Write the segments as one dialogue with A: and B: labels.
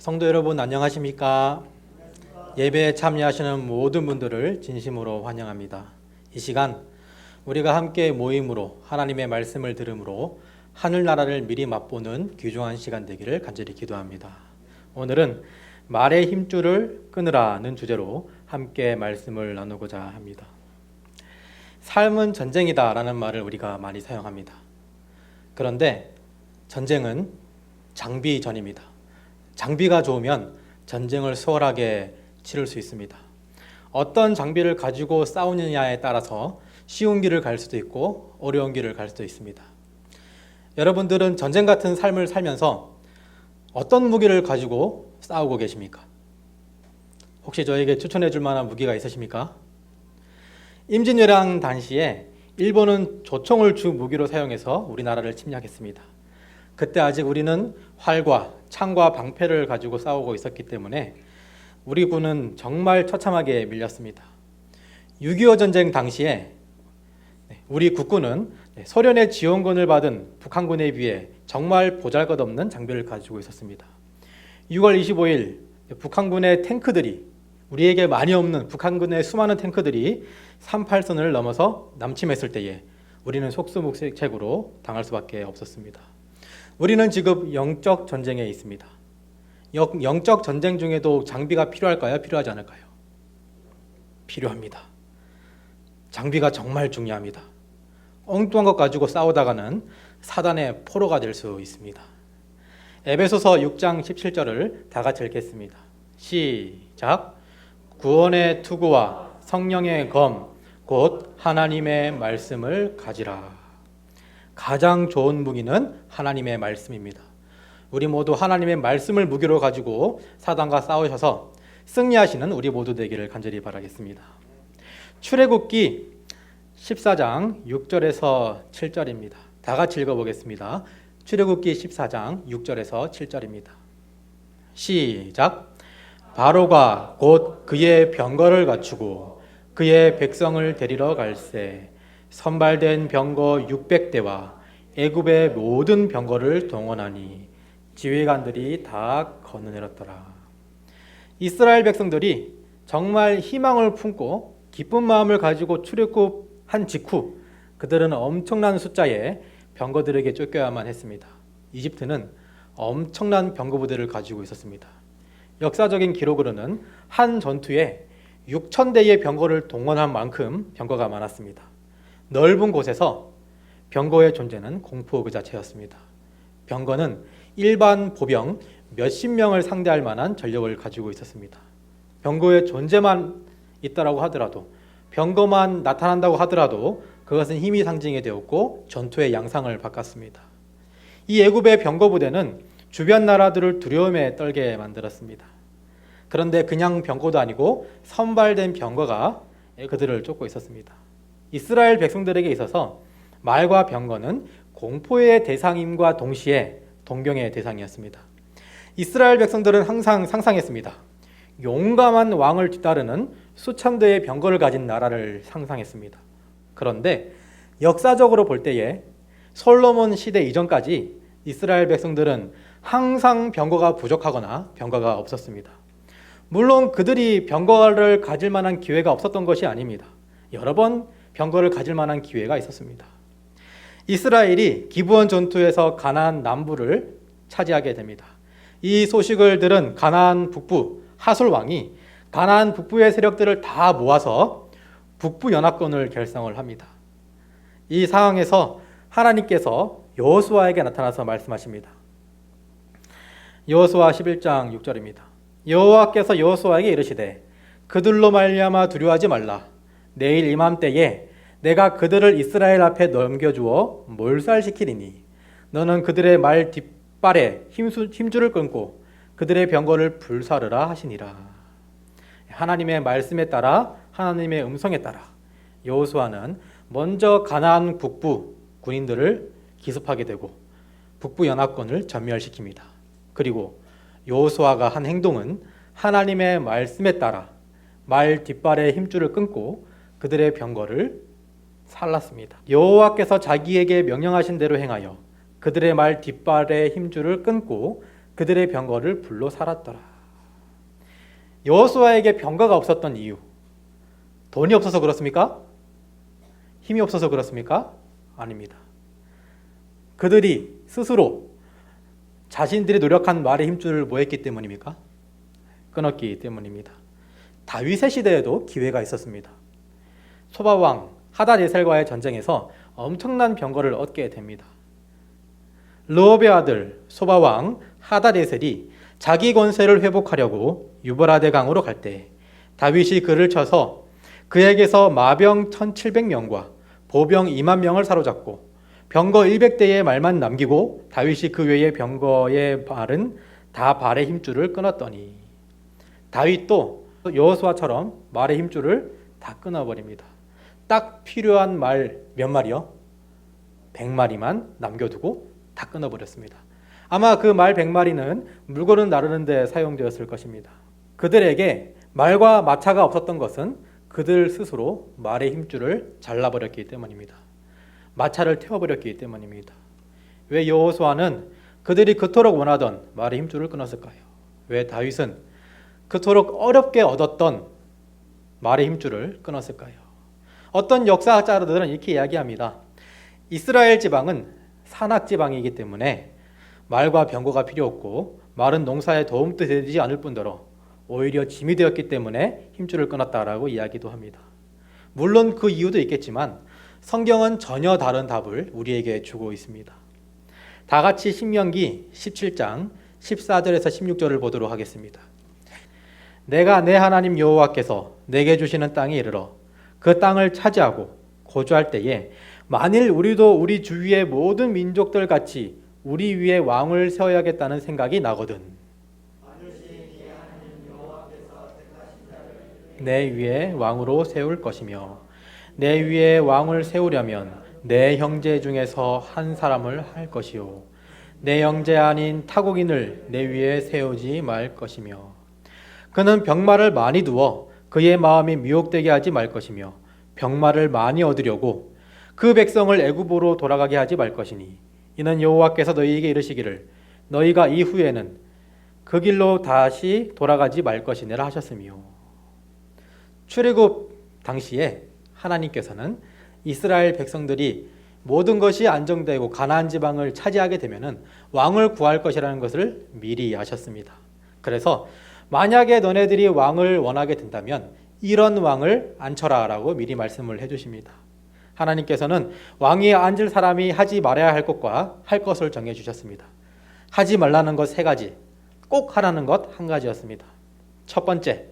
A: 성도 여러분 안녕하십니까? 예배에 참여하시는 모든 분들을 진심으로 환영합니다. 이 시간 우리가 함께 모임으로 하나님의 말씀을 들음으로 하늘나라를 미리 맛보는 귀중한 시간 되기를 간절히 기도합니다. 오늘은 말의 힘줄을 끊으라는 주제로 함께 말씀을 나누고자 합니다. 삶은 전쟁이다 라는 말을 우리가 많이 사용합니다. 그런데 전쟁은 장비전입니다. 장비가 좋으면 전쟁을 수월하게 치를 수 있습니다. 어떤 장비를 가지고 싸우느냐에 따라서 쉬운 길을 갈 수도 있고 어려운 길을 갈 수도 있습니다. 여러분들은 전쟁 같은 삶을 살면서 어떤 무기를 가지고 싸우고 계십니까? 혹시 저에게 추천해 줄 만한 무기가 있으십니까? 임진왜란 당시에 일본은 조총을 주 무기로 사용해서 우리나라를 침략했습니다. 그때 아직 우리는 활과 창과 방패를 가지고 싸우고 있었기 때문에 우리 군은 정말 처참하게 밀렸습니다. 6.25 전쟁 당시에 우리 국군은 소련의 지원군을 받은 북한군에 비해 정말 보잘것없는 장비를 가지고 있었습니다. 6월 25일 북한군의 탱크들이 우리에게 많이 없는 북한군의 수많은 탱크들이 38선을 넘어서 남침했을 때에 우리는 속수무책으로 당할 수밖에 없었습니다. 우리는 지금 영적 전쟁에 있습니다. 영적 전쟁 중에도 장비가 필요할까요? 필요하지 않을까요? 필요합니다. 장비가 정말 중요합니다. 엉뚱한 것 가지고 싸우다가는 사단의 포로가 될 수 있습니다. 에베소서 6장 17절을 다 같이 읽겠습니다. 시작. 구원의 투구와 성령의 검 곧 하나님의 말씀을 가지라. 가장 좋은 무기는 하나님의 말씀입니다. 우리 모두 하나님의 말씀을 무기로 가지고 사단과 싸우셔서 승리하시는 우리 모두 되기를 간절히 바라겠습니다. 출애굽기 14장 6절에서 7절입니다. 다 같이 읽어보겠습니다. 출애굽기 14장 6절에서 7절입니다. 시작. 바로가 곧 그의 병거를 갖추고 그의 백성을 데리러 갈새 선발된 병거 600대와 애굽의 모든 병거를 동원하니 지휘관들이 다 건너내렸더라. 이스라엘 백성들이 정말 희망을 품고 기쁜 마음을 가지고 출애굽한 직후 그들은 엄청난 숫자의 병거들에게 쫓겨야만 했습니다. 이집트는 엄청난 병거 부대를 가지고 있었습니다. 역사적인 기록으로는 한 전투에 6,000대의 병거를 동원한 만큼 병거가 많았습니다. 넓은 곳에서 병거의 존재는 공포 그 자체였습니다. 병거는 일반 보병 몇십 명을 상대할 만한 전력을 가지고 있었습니다. 병거의 존재만 있다라고 하더라도, 병거만 나타난다고 하더라도 그것은 힘이 상징이 되었고 전투의 양상을 바꿨습니다. 이 애굽의 병거 부대는 주변 나라들을 두려움에 떨게 만들었습니다. 그런데 그냥 병거도 아니고 선발된 병거가 그들을 쫓고 있었습니다. 이스라엘 백성들에게 있어서 말과 병거는 공포의 대상임과 동시에 동경의 대상이었습니다. 이스라엘 백성들은 항상 상상했습니다. 용감한 왕을 뒤따르는 수천 대의 병거를 가진 나라를 상상했습니다. 그런데 역사적으로 볼 때에 솔로몬 시대 이전까지 이스라엘 백성들은 항상 병거가 부족하거나 병거가 없었습니다. 물론 그들이 병거를 가질 만한 기회가 없었던 것이 아닙니다. 여러 번 병거를 가질 만한 기회가 있었습니다. 이스라엘이 기브온 전투에서 가나안 남부를 차지하게 됩니다. 이 소식을 들은 가나안 북부 하솔 왕이 가나안 북부의 세력들을 다 모아서 북부 연합군을 결성을 합니다. 이 상황에서 하나님께서 여호수아에게 나타나서 말씀하십니다. 여호수아 11장 6절입니다. 여호와께서 여호수아에게 이르시되 그들로 말미암아 두려워하지 말라. 내일 이맘때에 내가 그들을 이스라엘 앞에 넘겨주어 몰살시키리니 너는 그들의 말 뒷발에 힘줄을 끊고 그들의 병거를 불사르라 하시니라. 하나님의 말씀에 따라 하나님의 음성에 따라 여호수아는 먼저 가나안 북부 군인들을 기습하게 되고 북부 연합군을 전멸시킵니다. 그리고 여호수아가 한 행동은 하나님의 말씀에 따라 말 뒷발에 힘줄을 끊고 그들의 병거를 살랐습니다. 여호와께서 자기에게 명령하신 대로 행하여 그들의 말 뒷발에 힘줄을 끊고 그들의 병거를 불로 살았더라. 여호수아에게 병거가 없었던 이유, 돈이 없어서 그렇습니까? 힘이 없어서 그렇습니까? 아닙니다. 그들이 스스로 자신들이 노력한 말의 힘줄을 뭐 했기 때문입니까? 끊었기 때문입니다. 다윗의 시대에도 기회가 있었습니다. 소바왕 하닷에셀과의 전쟁에서 엄청난 병거를 얻게 됩니다. 르홉의 아들 소바왕 하닷에셀이 자기 권세를 회복하려고 유브라데 강으로 갈 때 다윗이 그를 쳐서 그에게서 마병 1700명과 보병 2만 명을 사로잡고 병거 100대의 말만 남기고 다윗이 그 외의 병거의 말은 다 발의 힘줄을 끊었더니 다윗도 여호수아처럼 말의 힘줄을 다 끊어버립니다. 딱 필요한 말 몇 마리요? 100마리만 남겨두고 다 끊어버렸습니다. 아마 그 말 100마리는 물건을 나르는 데 사용되었을 것입니다. 그들에게 말과 마차가 없었던 것은 그들 스스로 말의 힘줄을 잘라버렸기 때문입니다. 마차를 태워버렸기 때문입니다. 왜 여호수아는 그들이 그토록 원하던 말의 힘줄을 끊었을까요? 왜 다윗은 그토록 어렵게 얻었던 말의 힘줄을 끊었을까요? 어떤 역사학자들은 이렇게 이야기합니다. 이스라엘 지방은 산악지방이기 때문에 말과 병거가 필요 없고 말은 농사에 도움도 되지 않을 뿐더러 오히려 짐이 되었기 때문에 힘줄을 끊었다라고 이야기도 합니다. 물론 그 이유도 있겠지만 성경은 전혀 다른 답을 우리에게 주고 있습니다. 다 같이 신명기 17장 14절에서 16절을 보도록 하겠습니다. 내가 내 하나님 여호와께서 내게 주시는 땅에 이르러 그 땅을 차지하고 거주할 때에 만일 우리도 우리 주위의 모든 민족들 같이 우리 위에 왕을 세워야겠다는 생각이 나거든 내 위에 왕으로 세울 것이며 내 위에 왕을 세우려면 내 형제 중에서 한 사람을 할 것이요 내 형제 아닌 타국인을 내 위에 세우지 말 것이며 그는 병마를 많이 두어 그의 마음이 미혹되게 하지 말 것이며 병마를 많이 얻으려고 그 백성을 애굽으로 돌아가게 하지 말 것이니 이는 여호와께서 너희에게 이르시기를 너희가 이후에는 그 길로 다시 돌아가지 말 것이니라 하셨으며 출애굽 당시에 하나님께서는 이스라엘 백성들이 모든 것이 안정되고 가나안 지방을 차지하게 되면은 왕을 구할 것이라는 것을 미리 아셨습니다. 그래서 만약에 너네들이 왕을 원하게 된다면 이런 왕을 앉혀라라고 미리 말씀을 해주십니다. 하나님께서는 왕위에 앉을 사람이 하지 말아야 할 것과 할 것을 정해 주셨습니다. 하지 말라는 것 3가지, 꼭 하라는 것 1가지였습니다. 첫 번째,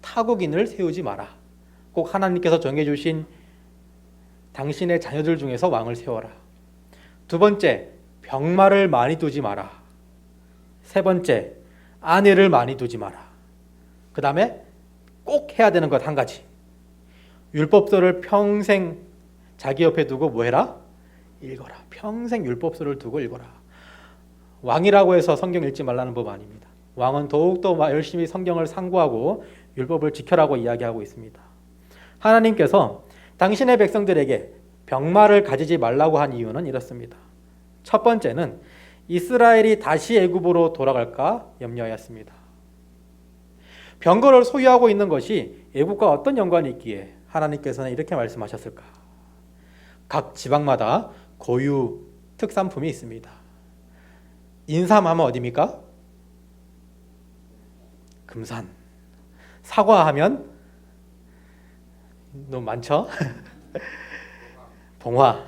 A: 타국인을 세우지 마라. 꼭 하나님께서 정해주신 당신의 자녀들 중에서 왕을 세워라. 두 번째, 병마를 많이 두지 마라. 세 번째, 아내를 많이 두지 마라. 그 다음에 꼭 해야 되는 것 1가지. 율법서를 평생 자기 옆에 두고 뭐 해라? 읽어라. 평생 율법서를 두고 읽어라. 왕이라고 해서 성경 읽지 말라는 법 아닙니다. 왕은 더욱더 열심히 성경을 상고하고 율법을 지켜라고 이야기하고 있습니다. 하나님께서 당신의 백성들에게 병마를 가지지 말라고 한 이유는 이렇습니다. 첫 번째는 이스라엘이 다시 애굽으로 돌아갈까 염려하였습니다. 병거를 소유하고 있는 것이 애굽과 어떤 연관이 있기에 하나님께서는 이렇게 말씀하셨을까? 각 지방마다 고유 특산품이 있습니다. 인삼하면 어디입니까? 금산. 사과하면 너무 많죠? 봉화.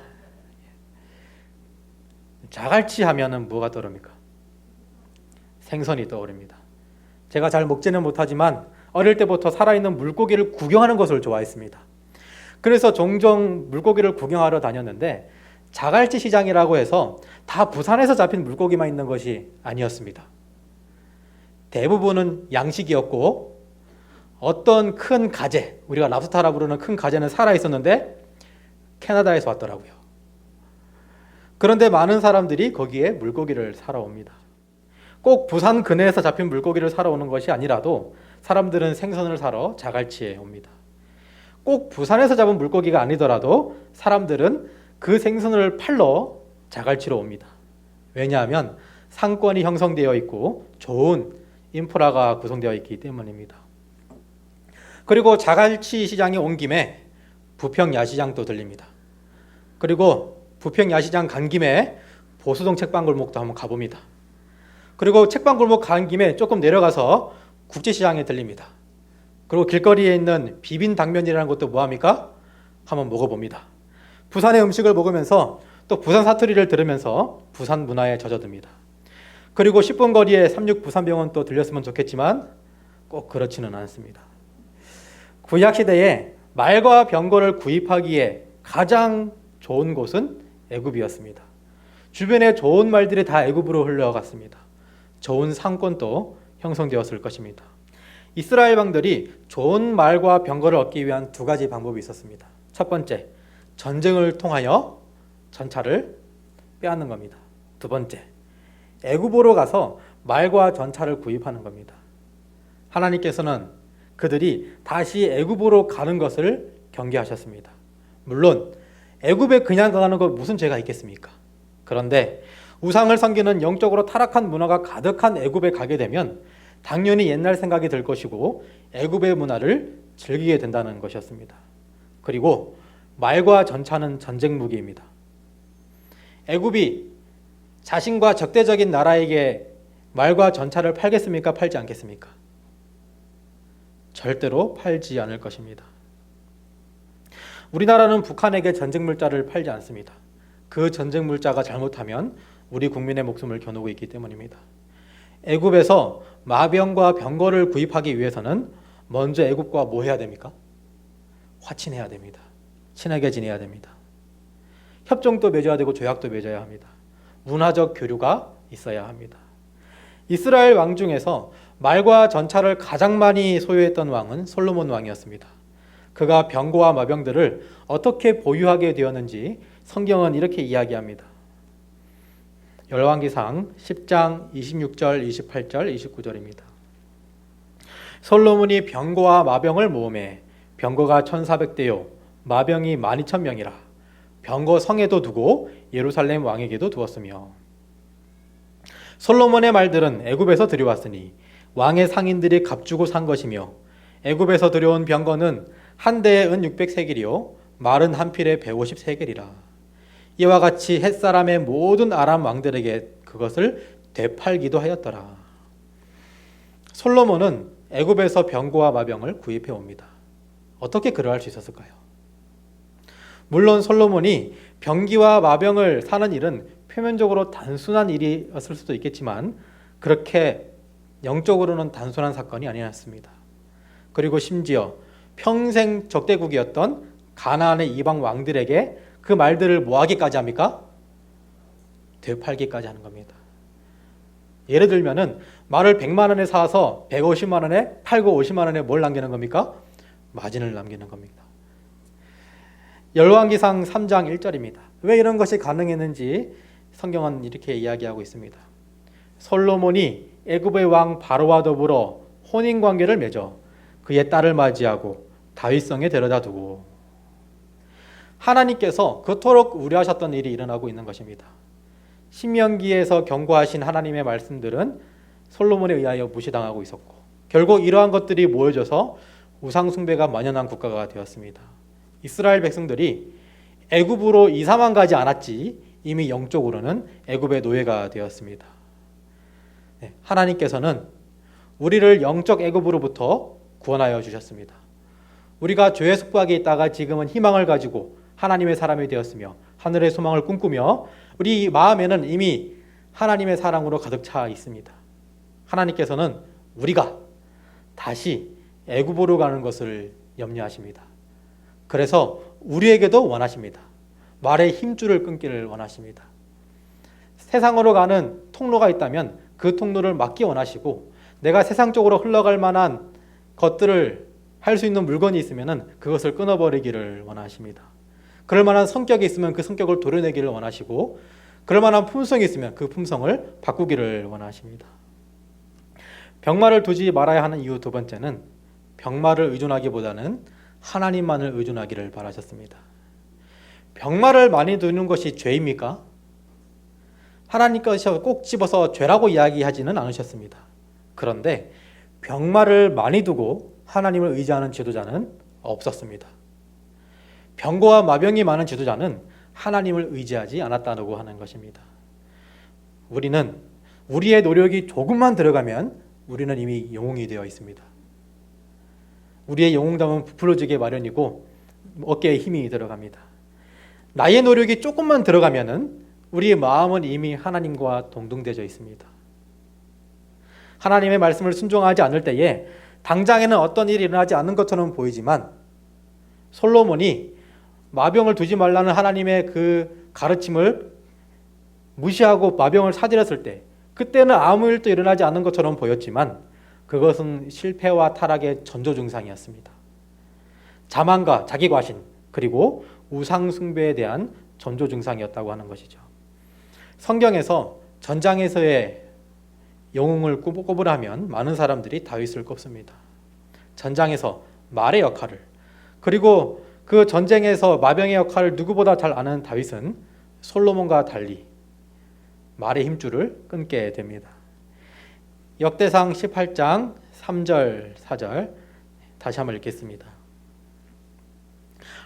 A: 자갈치 하면은 뭐가 떠오릅니까? 생선이 떠오릅니다. 제가 잘 먹지는 못하지만 어릴 때부터 살아있는 물고기를 구경하는 것을 좋아했습니다. 그래서 종종 물고기를 구경하러 다녔는데 자갈치 시장이라고 해서 다 부산에서 잡힌 물고기만 있는 것이 아니었습니다. 대부분은 양식이었고 어떤 큰 가재, 우리가 랍스타라 부르는 큰 가재는 살아있었는데 캐나다에서 왔더라고요. 그런데 많은 사람들이 거기에 물고기를 사러 옵니다. 꼭 부산 근해에서 잡힌 물고기를 사러 오는 것이 아니라도 사람들은 생선을 사러 자갈치에 옵니다. 꼭 부산에서 잡은 물고기가 아니더라도 사람들은 그 생선을 팔러 자갈치로 옵니다. 왜냐하면 상권이 형성되어 있고 좋은 인프라가 구성되어 있기 때문입니다. 그리고 자갈치 시장에 온 김에 부평 야시장도 들립니다. 그리고 부평 야시장 간 김에 보수동 책방골목도 한번 가봅니다. 그리고 책방골목 간 김에 조금 내려가서 국제시장에 들립니다. 그리고 길거리에 있는 비빔당면이라는 것도 뭐합니까? 한번 먹어봅니다. 부산의 음식을 먹으면서 또 부산 사투리를 들으면서 부산 문화에 젖어듭니다. 그리고 10분 거리에 삼육부산병원 또 들렸으면 좋겠지만 꼭 그렇지는 않습니다. 구약시대에 말과 병거를 구입하기에 가장 좋은 곳은 애굽이었습니다. 주변에 좋은 말들이 다 애굽으로 흘러갔습니다. 좋은 상권도 형성되었을 것입니다. 이스라엘 왕들이 좋은 말과 병거를 얻기 위한 두 가지 방법이 있었습니다. 첫 번째, 전쟁을 통하여 전차를 빼앗는 겁니다. 두 번째, 애굽으로 가서 말과 전차를 구입하는 겁니다. 하나님께서는 그들이 다시 애굽으로 가는 것을 경계하셨습니다. 물론 애굽에 그냥 가는 것 무슨 죄가 있겠습니까? 그런데 우상을 섬기는 영적으로 타락한 문화가 가득한 애굽에 가게 되면 당연히 옛날 생각이 들 것이고 애굽의 문화를 즐기게 된다는 것이었습니다. 그리고 말과 전차는 전쟁 무기입니다. 애굽이 자신과 적대적인 나라에게 말과 전차를 팔겠습니까? 팔지 않겠습니까? 절대로 팔지 않을 것입니다. 우리나라는 북한에게 전쟁 물자를 팔지 않습니다. 그 전쟁 물자가 잘못하면 우리 국민의 목숨을 겨누고 있기 때문입니다. 애굽에서 마병과 병거를 구입하기 위해서는 먼저 애굽과 뭐 해야 됩니까? 화친해야 됩니다. 친하게 지내야 됩니다. 협정도 맺어야 되고 조약도 맺어야 합니다. 문화적 교류가 있어야 합니다. 이스라엘 왕 중에서 말과 전차를 가장 많이 소유했던 왕은 솔로몬 왕이었습니다. 그가 병거와 마병들을 어떻게 보유하게 되었는지 성경은 이렇게 이야기합니다. 열왕기상 10장 26절, 28절, 29절입니다. 솔로몬이 병거와 마병을 모으매 병거가 1,400대요 마병이 12,000명이라 병거 성에도 두고 예루살렘 왕에게도 두었으며 솔로몬의 말들은 애굽에서 들여왔으니 왕의 상인들이 값주고 산 것이며 애굽에서 들여온 병거는 한 대에 은 600세겔이요 말은 한 필에 150세겔이라 이와 같이 햇사람의 모든 아람 왕들에게 그것을 되팔기도 하였더라. 솔로몬은 애굽에서 병거와 마병을 구입해 옵니다. 어떻게 그러할 수 있었을까요? 물론 솔로몬이 병기와 마병을 사는 일은 표면적으로 단순한 일이었을 수도 있겠지만 그렇게 영적으로는 단순한 사건이 아니었습니다. 그리고 심지어 평생 적대국이었던 가나안의 이방 왕들에게 그 말들을 뭐 하기까지 합니까? 되팔기까지 하는 겁니다. 예를 들면은 말을 100만 원에 사서 150만 원에 팔고 50만 원에 뭘 남기는 겁니까? 마진을 남기는 겁니다. 열왕기상 3장 1절입니다. 왜 이런 것이 가능했는지 성경은 이렇게 이야기하고 있습니다. 솔로몬이 애굽의 왕 바로와 더불어 혼인관계를 맺어 그의 딸을 맞이하고 다윗성에 데려다 두고 하나님께서 그토록 우려하셨던 일이 일어나고 있는 것입니다. 신명기에서 경고하신 하나님의 말씀들은 솔로몬에 의하여 무시당하고 있었고 결국 이러한 것들이 모여져서 우상숭배가 만연한 국가가 되었습니다. 이스라엘 백성들이 애굽으로 이사만 가지 않았지 이미 영적으로는 애굽의 노예가 되었습니다. 하나님께서는 우리를 영적 애굽으로부터 구원하여 주셨습니다. 우리가 죄의 속박에 있다가 지금은 희망을 가지고 하나님의 사람이 되었으며 하늘의 소망을 꿈꾸며 우리 마음에는 이미 하나님의 사랑으로 가득 차 있습니다. 하나님께서는 우리가 다시 애굽으로 가는 것을 염려하십니다. 그래서 우리에게도 원하십니다. 말의 힘줄을 끊기를 원하십니다. 세상으로 가는 통로가 있다면 그 통로를 막기 원하시고 내가 세상적으로 흘러갈 만한 것들을 할 수 있는 물건이 있으면 그것을 끊어버리기를 원하십니다. 그럴 만한 성격이 있으면 그 성격을 도려내기를 원하시고 그럴 만한 품성이 있으면 그 품성을 바꾸기를 원하십니다. 병마를 두지 말아야 하는 이유 두 번째는 병마를 의존하기보다는 하나님만을 의존하기를 바라셨습니다. 병마를 많이 두는 것이 죄입니까? 하나님께서 꼭 집어서 죄라고 이야기하지는 않으셨습니다. 그런데 병마를 많이 두고 하나님을 의지하는 지도자는 없었습니다. 병거와 마병이 많은 지도자는 하나님을 의지하지 않았다고 하는 것입니다. 우리는 우리의 노력이 조금만 들어가면 우리는 이미 영웅이 되어 있습니다. 우리의 영웅담은 부풀어지게 마련이고 어깨에 힘이 들어갑니다. 나의 노력이 조금만 들어가면은 우리의 마음은 이미 하나님과 동등되어 있습니다. 하나님의 말씀을 순종하지 않을 때에 당장에는 어떤 일이 일어나지 않는 것처럼 보이지만 솔로몬이 마병을 두지 말라는 하나님의 그 가르침을 무시하고 마병을 사들였을 때 그때는 아무 일도 일어나지 않는 것처럼 보였지만 그것은 실패와 타락의 전조 증상이었습니다. 자만과 자기 과신 그리고 우상 숭배에 대한 전조 증상이었다고 하는 것이죠. 성경에서 전장에서의 영웅을 꼽으라면 많은 사람들이 다윗을 꼽습니다. 전장에서 말의 역할을 그리고 그 전쟁에서 마병의 역할을 누구보다 잘 아는 다윗은 솔로몬과 달리 말의 힘줄을 끊게 됩니다. 역대상 18장 3절 4절 다시 한번 읽겠습니다.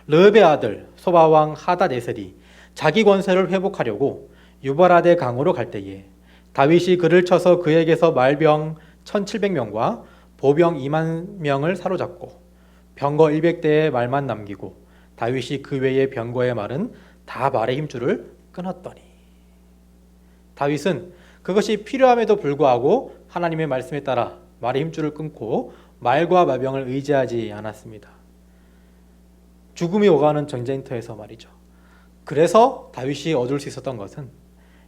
A: 르흡의 아들 소바왕 하닷에셀이 자기 권세를 회복하려고 유발하데 강으로 갈 때에 다윗이 그를 쳐서 그에게서 말병 1700명과 보병 2만 명을 사로잡고 병거 100대의 말만 남기고 다윗이 그 외의 병거의 말은 다 말의 힘줄을 끊었더니 다윗은 그것이 필요함에도 불구하고 하나님의 말씀에 따라 말의 힘줄을 끊고 말과 마병을 의지하지 않았습니다. 죽음이 오가는 전쟁터에서 말이죠. 그래서 다윗이 얻을 수 있었던 것은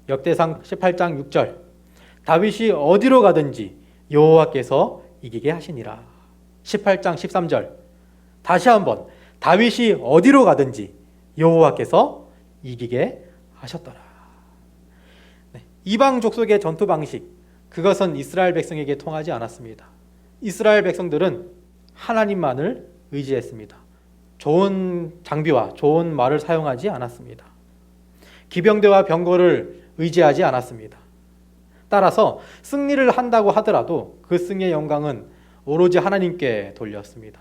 A: 역대상 18장 6절 다윗이 어디로 가든지 여호와께서 이기게 하시니라. 18장 13절 다시 한번 다윗이 어디로 가든지 여호와께서 이기게 하셨더라. 이방 족속의 전투 방식 그것은 이스라엘 백성에게 통하지 않았습니다. 이스라엘 백성들은 하나님만을 의지했습니다. 좋은 장비와 좋은 말을 사용하지 않았습니다. 기병대와 병거를 의지하지 않았습니다. 따라서 승리를 한다고 하더라도 그 승리의 영광은 오로지 하나님께 돌렸습니다.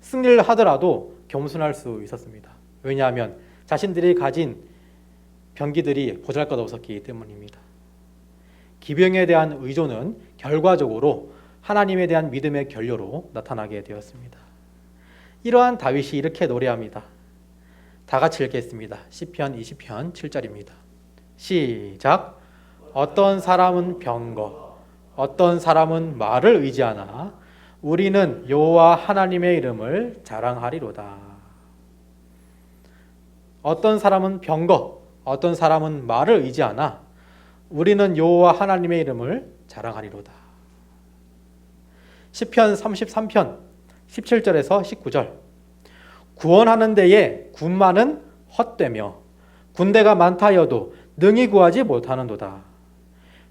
A: 승리를 하더라도 겸손할 수 있었습니다. 왜냐하면 자신들이 가진 병기들이 보잘것없었기 때문입니다. 기병에 대한 의존은 결과적으로 하나님에 대한 믿음의 결여로 나타나게 되었습니다. 이러한 다윗이 이렇게 노래합니다. 다 같이 읽겠습니다. 시편 20편 7절입니다. 시작. 어떤 사람은 병거, 어떤 사람은 말을 의지하나 우리는 여호와 하나님의 이름을 자랑하리로다. 어떤 사람은 병거, 어떤 사람은 말을 의지하나 우리는 여호와 하나님의 이름을 자랑하리로다. 시편 33편 17절에서 19절 구원하는 데에 군마는 헛되며 군대가 많다 하여도 능히 구하지 못하는도다.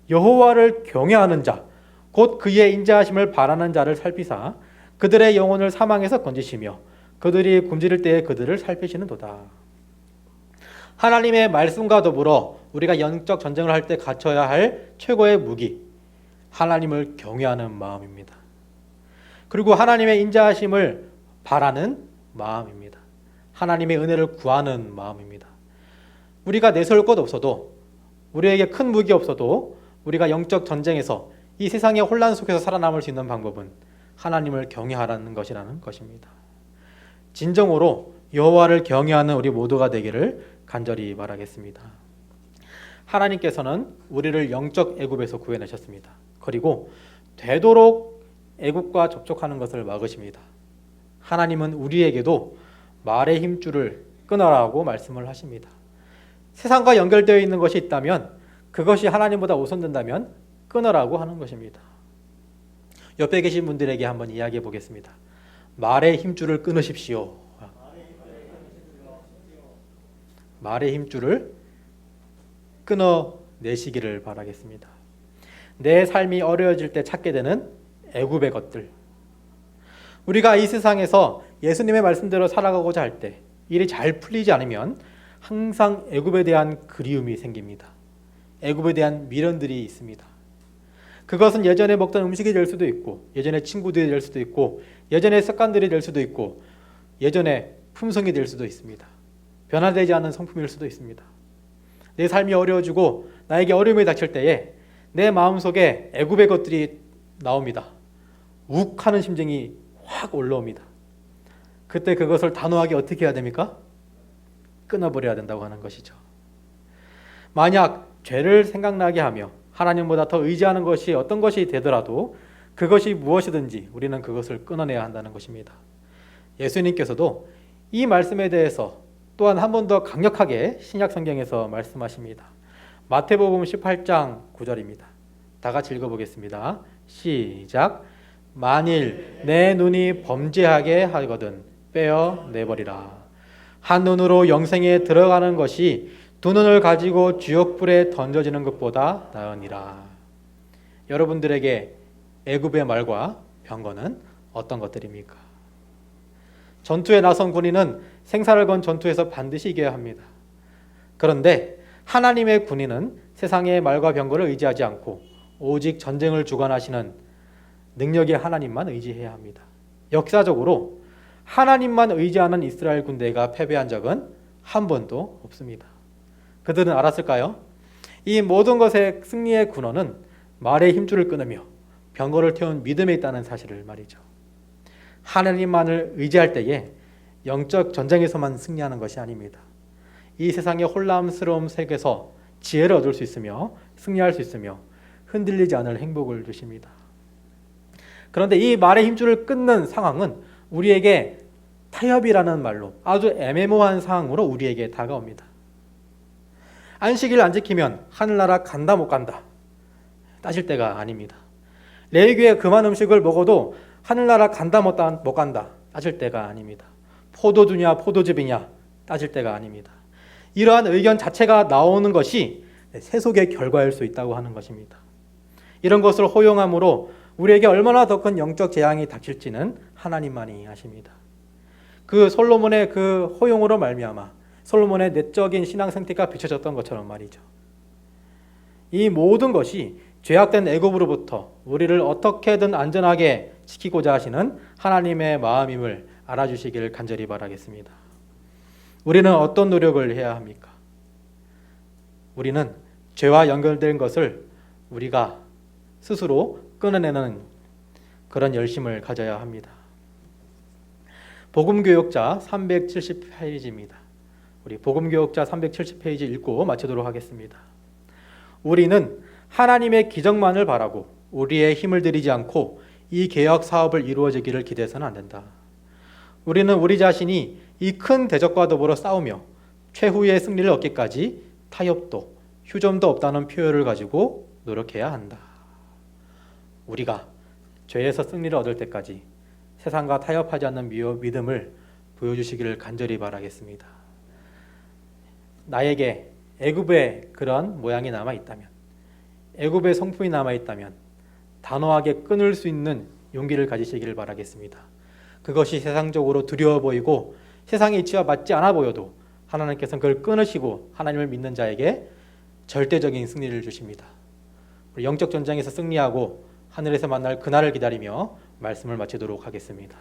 A: 여호와를 경외하는 자 곧 그의 인자하심을 바라는 자를 살피사 그들의 영혼을 사망에서 건지시며 그들이 굶주릴 때에 그들을 살피시는도다. 하나님의 말씀과 더불어 우리가 영적 전쟁을 할 때 갖춰야 할 최고의 무기 하나님을 경외하는 마음입니다. 그리고 하나님의 인자하심을 바라는 마음입니다. 하나님의 은혜를 구하는 마음입니다. 우리가 내세울 것 없어도 우리에게 큰 무기 없어도 우리가 영적 전쟁에서 이 세상의 혼란 속에서 살아남을 수 있는 방법은 하나님을 경외하라는 것이라는 것입니다. 진정으로 여호와를 경외하는 우리 모두가 되기를 간절히 바라겠습니다. 하나님께서는 우리를 영적 애굽에서 구해내셨습니다. 그리고 되도록 애굽과 접촉하는 것을 막으십니다. 하나님은 우리에게도 말의 힘줄을 끊어라고 말씀을 하십니다. 세상과 연결되어 있는 것이 있다면 그것이 하나님보다 우선된다면 끊어라고 하는 것입니다. 옆에 계신 분들에게 한번 이야기해 보겠습니다. 말의 힘줄을 끊으십시오. 말의 힘줄을 끊어내시기를 바라겠습니다. 내 삶이 어려워질 때 찾게 되는 애굽의 것들, 우리가 이 세상에서 예수님의 말씀대로 살아가고자 할 때 일이 잘 풀리지 않으면 항상 애굽에 대한 그리움이 생깁니다. 애굽에 대한 미련들이 있습니다. 그것은 예전에 먹던 음식이 될 수도 있고, 예전에 친구들이 될 수도 있고, 예전의 습관들이 될 수도 있고, 예전의 품성이 될 수도 있습니다. 변화되지 않은 성품일 수도 있습니다. 내 삶이 어려워지고 나에게 어려움이 닥칠 때에 내 마음속에 애굽의 것들이 나옵니다. 욱하는 심정이 확 올라옵니다. 그때 그것을 단호하게 어떻게 해야 됩니까? 끊어버려야 된다고 하는 것이죠. 만약 죄를 생각나게 하며 하나님보다 더 의지하는 것이 어떤 것이 되더라도 그것이 무엇이든지 우리는 그것을 끊어내야 한다는 것입니다. 예수님께서도 이 말씀에 대해서 또한 한 번 더 강력하게 신약 성경에서 말씀하십니다. 마태복음 18장 9절입니다. 다 같이 읽어보겠습니다. 시작. 만일 내 눈이 범죄하게 하거든 빼어내버리라. 한 눈으로 영생에 들어가는 것이 두 눈을 가지고 지옥불에 던져지는 것보다 나으니라. 여러분들에게 애굽의 말과 병거는 어떤 것들입니까? 전투에 나선 군인은 생사를 건 전투에서 반드시 이겨야 합니다. 그런데 하나님의 군인은 세상의 말과 병거를 의지하지 않고 오직 전쟁을 주관하시는 능력의 하나님만 의지해야 합니다. 역사적으로 하나님만 의지하는 이스라엘 군대가 패배한 적은 한 번도 없습니다. 그들은 알았을까요? 이 모든 것의 승리의 근원은 말의 힘줄을 끊으며 병거를 태운 믿음에 있다는 사실을 말이죠. 하나님만을 의지할 때에 영적 전쟁에서만 승리하는 것이 아닙니다. 이 세상의 혼란스러운 세계에서 지혜를 얻을 수 있으며 승리할 수 있으며 흔들리지 않을 행복을 주십니다. 그런데 이 말의 힘줄을 끊는 상황은 우리에게 타협이라는 말로 아주 애매모호한 상황으로 우리에게 다가옵니다. 안식일 안 지키면 하늘나라 간다 못 간다 따질 때가 아닙니다. 레위기에 금한 음식을 먹어도 하늘나라 간다 못 간다 따질 때가 아닙니다. 포도주냐 포도즙이냐 따질 때가 아닙니다. 이러한 의견 자체가 나오는 것이 세속의 결과일 수 있다고 하는 것입니다. 이런 것을 허용함으로 우리에게 얼마나 더 큰 영적 재앙이 닥칠지는 하나님만이 아십니다. 그 솔로몬의 그 허용으로 말미암아 솔로몬의 내적인 신앙 상태가 비춰졌던 것처럼 말이죠. 이 모든 것이 죄악된 애굽으로부터 우리를 어떻게든 안전하게 지키고자 하시는 하나님의 마음임을 알아주시기를 간절히 바라겠습니다. 우리는 어떤 노력을 해야 합니까? 우리는 죄와 연결된 것을 우리가 스스로 끊어내는 그런 열심을 가져야 합니다. 복음교역자 370페이지입니다. 우리 복음교역자 370페이지 읽고 마치도록 하겠습니다. 우리는 하나님의 기적만을 바라고 우리의 힘을 들이지 않고 이 개혁 사업을 이루어지기를 기대해서는 안 된다. 우리는 우리 자신이 이 큰 대적과 더불어 싸우며 최후의 승리를 얻기까지 타협도 휴점도 없다는 표현을 가지고 노력해야 한다. 우리가 죄에서 승리를 얻을 때까지 세상과 타협하지 않는 믿음을 보여주시기를 간절히 바라겠습니다. 나에게 애굽의 그런 모양이 남아있다면, 애굽의 성품이 남아있다면 단호하게 끊을 수 있는 용기를 가지시기를 바라겠습니다. 그것이 세상적으로 두려워 보이고 세상의 이치와 맞지 않아 보여도 하나님께서는 그걸 끊으시고 하나님을 믿는 자에게 절대적인 승리를 주십니다. 우리 영적 전쟁에서 승리하고 하늘에서 만날 그날을 기다리며 말씀을 마치도록 하겠습니다.